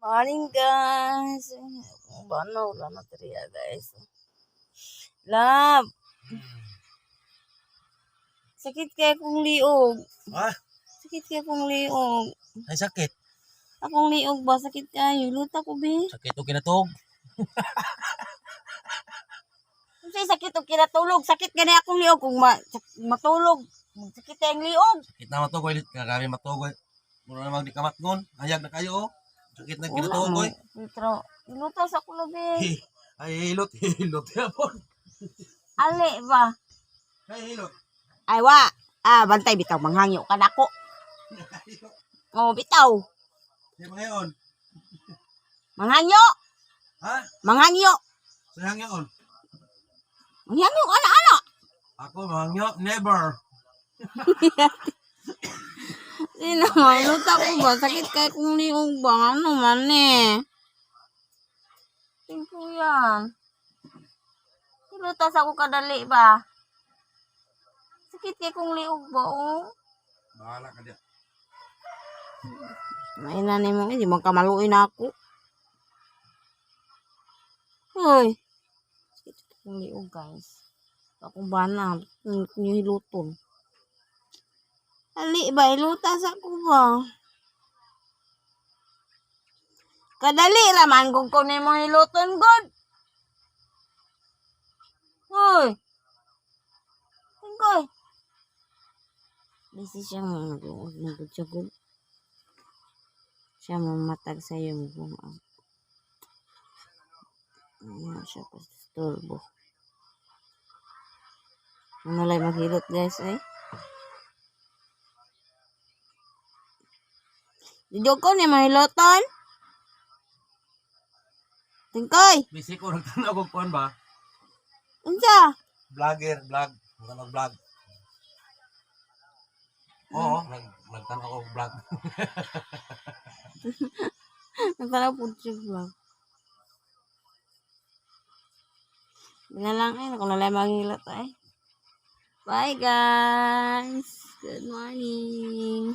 Morning guys. Banaw lang na triya guys. Love. Sakit kaya kong liog. Ha? Sakit kaya kong liog. Ay sakit. Akong liog ba? Sakit kayo. Luta ko be. Sakit o kinatog. Kung sa'yo sakit o kinatulog. Sakit gani akong liog. Kung matulog. Sakit kayang liog. Sakit na matugoy. Kagami matugoy. Muna na magdikamat ngon. Hayag na kayo oh. Sakit na kinatugoy. Pero, iluta sa kulo be. Ay hilot. Hilot yapon. Ali ba? Ay hilot. Ay wa. Bantay bitaw. Manghangyo ka na ko. Oh, bitaw. Di ba ngayon? Manghangyo. Ha? Manghangyo. Sayang yun. Manghangyo ka na ano? Ako mangyo. Never. Sino, luta ko ba? Sakit kay kong liog ba? Ano man eh. Tingko yan. Luta sa ko kadali ba? Sakit kay kong liog ba oh? Bahala ka dyan. May nanay mo, hindi mo kamaluin ako. Hoy. Sakit kay kong liog guys. Akong bana, yung hiluton. Ali ba, iluta sa ko ba? Kadali raman kung kunin mo hiluton god. Hoy. Tingkoy. Busy siya mga nag-uog na good siya good. Siya mamatag sa iyo mo. Ano siya pastorbo. Ano lang maghilot guys eh. Didyo ko ni mahiloton. Tingkoy. Bisik ko nagtanaw ko kuhan ba? Unsa? Vlogger. Vlog. Vlog. Oo. Nagtanaw ko vlog. Nagtanaw po siya vlog. Binalang eh. Kung nalay maghilot eh. Bye guys. Good morning.